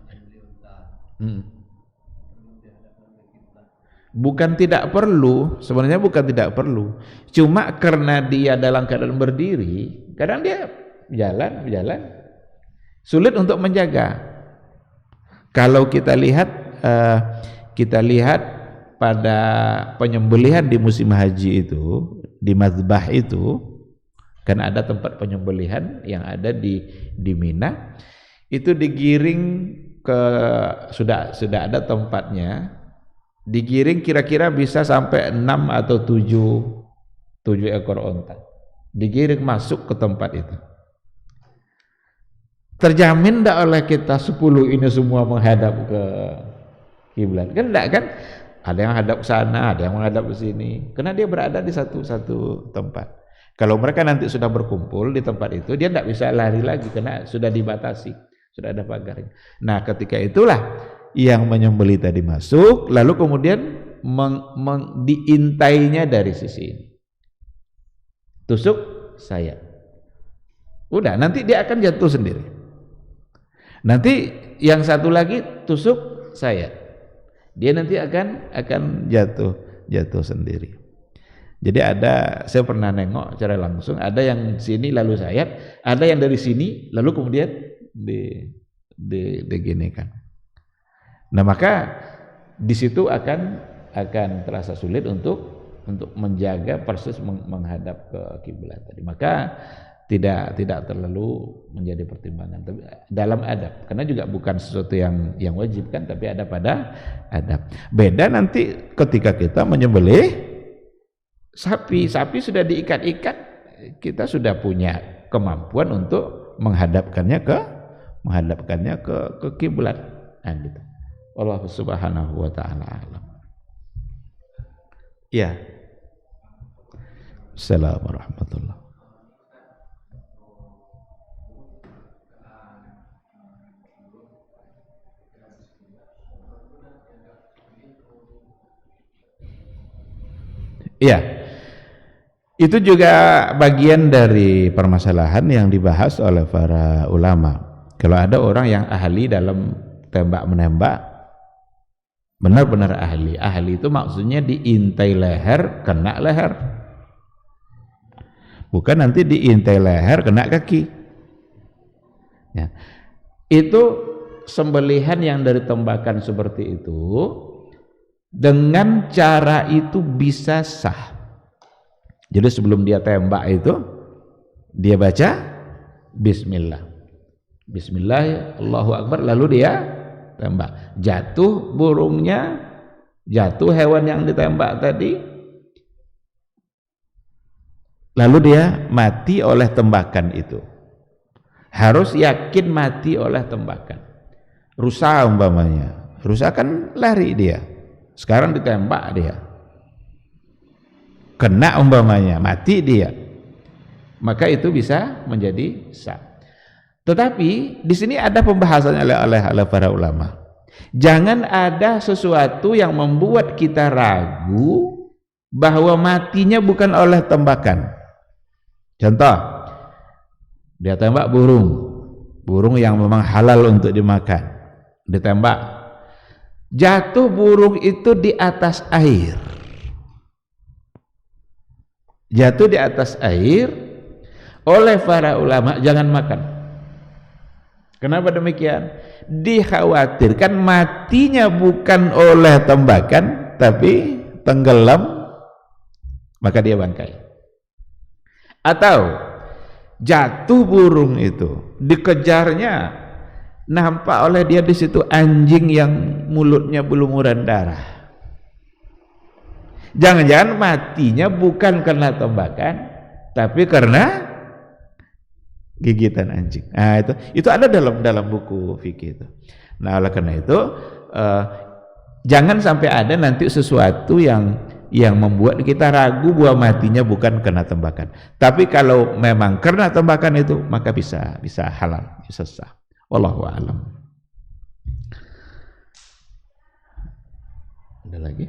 yang beli unta. Bukan tidak perlu, sebenarnya bukan tidak perlu. Cuma karena dia dalam keadaan berdiri, kadang dia jalan, sulit untuk menjaga. Kalau kita lihat pada penyembelihan di musim haji itu, di mazbah itu, kan ada tempat penyembelihan yang ada di Mina, itu digiring ke sudah ada tempatnya. Digiring kira-kira bisa sampai 6 atau 7 ekor onta. Digiring masuk ke tempat itu. Terjamin tidak oleh kita 10 ini semua menghadap ke kiblat? Kan tidak kan? Ada yang hadap ke sana, ada yang menghadap ke sini. Karena dia berada di satu tempat. Kalau mereka nanti sudah berkumpul di tempat itu, dia tidak bisa lari lagi karena sudah dibatasi, sudah ada pagarnya. Nah, ketika itulah yang menyembelih tadi masuk, lalu kemudian diintainya dari sisi ini, tusuk sayap, udah nanti dia akan jatuh sendiri. Nanti yang satu lagi tusuk sayap, dia nanti akan jatuh sendiri. Jadi saya pernah nengok secara langsung, ada yang sini lalu sayap, ada yang dari sini lalu kemudian diginikan. Nah, maka di situ akan terasa sulit untuk menjaga persis menghadap ke kiblat tadi. Maka tidak terlalu menjadi pertimbangan, tapi dalam adab, karena juga bukan sesuatu yang wajib kan, tapi ada pada adab. Beda nanti ketika kita menyembelih sapi sudah diikat-ikat, kita sudah punya kemampuan untuk menghadapkannya ke kiblat. Nah, gitu. Allah subhanahu wa ta'ala alam. Ya. Assalamualaikum warahmatullahi wabarakatuh. Iya. Itu juga bagian dari permasalahan yang dibahas oleh para ulama. Kalau ada orang yang ahli dalam tembak-menembak, benar-benar ahli itu maksudnya diintai leher, kena leher, bukan nanti diintai leher kena kaki ya. Itu sembelihan yang dari tembakan seperti itu, dengan cara itu bisa sah. Jadi sebelum dia tembak itu dia baca bismillah, Allahu Akbar, lalu dia tembak, jatuh burungnya, jatuh hewan yang ditembak tadi, lalu dia mati oleh tembakan itu. Harus yakin mati oleh tembakan. Rusa umpamanya, rusa kan lari dia, sekarang ditembak dia, kena umpamanya, mati dia, maka itu bisa menjadi sah. Tetapi di sini ada pembahasan oleh para ulama. Jangan ada sesuatu yang membuat kita ragu bahwa matinya bukan oleh tembakan. Contoh, dia tembak burung yang memang halal untuk dimakan, ditembak, jatuh burung itu di atas air, jatuh di atas air, oleh para ulama jangan makan. Kenapa demikian? Dikhawatirkan matinya bukan oleh tembakan tapi tenggelam, maka dia bangkai. Atau jatuh burung itu, dikejarnya, nampak oleh dia di situ anjing yang mulutnya berlumuran darah. Jangan-jangan matinya bukan karena tembakan tapi karena gigitan anjing. Nah, itu ada dalam buku fikih itu. Nah, oleh karena itu jangan sampai ada nanti sesuatu yang membuat kita ragu bahwa matinya bukan karena tembakan. Tapi kalau memang karena tembakan itu, maka bisa halal, bisa sah. Wallahu a'lam. Ada lagi?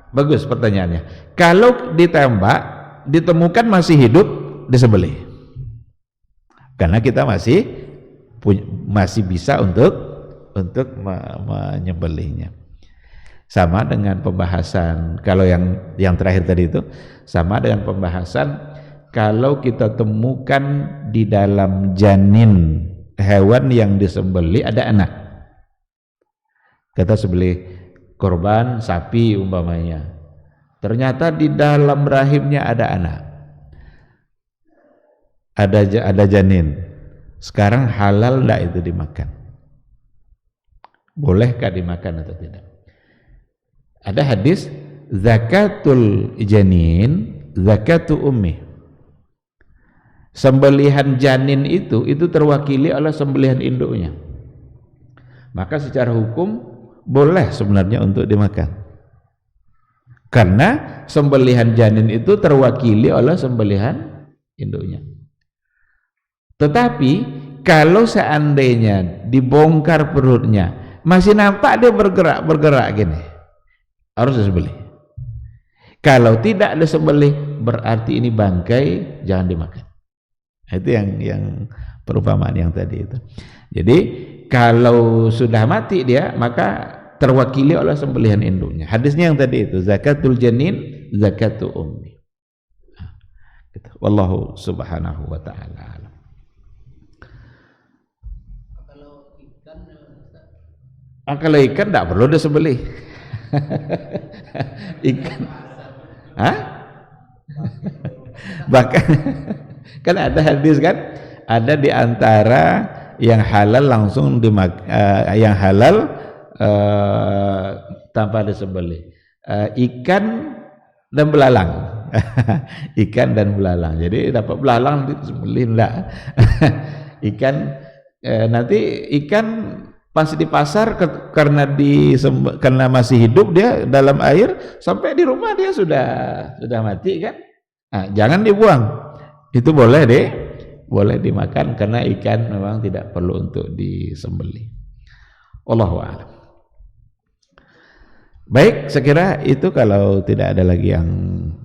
Bagus pertanyaannya. Kalau ditembak, ditemukan masih hidup, disembelih. Karena kita masih bisa untuk menyembelihnya. Sama dengan pembahasan kalau yang terakhir tadi itu, sama dengan pembahasan kalau kita temukan di dalam janin hewan yang disembelih ada anak. Kita sembelih korban sapi umpamanya, ternyata di dalam rahimnya ada anak, ada janin. Sekarang halal enggak itu dimakan? Bolehkah dimakan atau tidak? Ada hadis zakatul janin zakatu ummi. Sembelihan janin itu terwakili oleh sembelihan induknya. Maka secara hukum boleh sebenarnya untuk dimakan, karena sembelihan janin itu terwakili oleh sembelihan induknya. Tetapi kalau seandainya dibongkar perutnya masih nampak dia bergerak gini, harus disembelih. Kalau tidak disembelih berarti ini bangkai, jangan dimakan. Itu yang perumpamaan yang tadi itu. Jadi kalau sudah mati dia, maka terwakili oleh sembelihan induknya. Hadisnya yang tadi itu, zakatul janin zakatu ummi. Wallahu subhanahu wa ta'ala. Kalau ikan tidak perlu disembelih. Ikan, bahkan kan ada hadis kan, ada di antara yang halal langsung yang halal tanpa disembelih, ikan dan belalang. Ikan dan belalang. Jadi dapat belalang disembelih enggak? Ikan nanti ikan pas di pasar karena masih hidup dia dalam air, sampai di rumah dia sudah mati kan? Nah, jangan dibuang. Itu boleh dimakan karena ikan memang tidak perlu untuk disembelih. Wallahu a'lam. Baik, saya kira itu. Kalau tidak ada lagi yang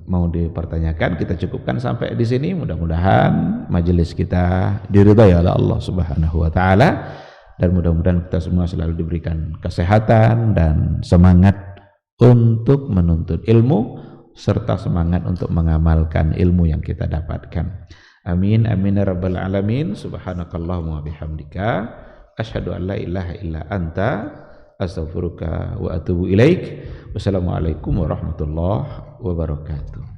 mau dipertanyakan, kita cukupkan sampai di sini. Mudah-mudahan majelis kita diridhai oleh Allah Subhanahu wa taala, dan mudah-mudahan kita semua selalu diberikan kesehatan dan semangat untuk menuntut ilmu serta semangat untuk mengamalkan ilmu yang kita dapatkan. Amin amin ya rabbal alamin. Subhanakallahumma wa bihamdika asyhadu an la ilaha illa anta astaghfiruka wa atubu ilaik. Wassalamualaikum warahmatullahi wabarakatuh.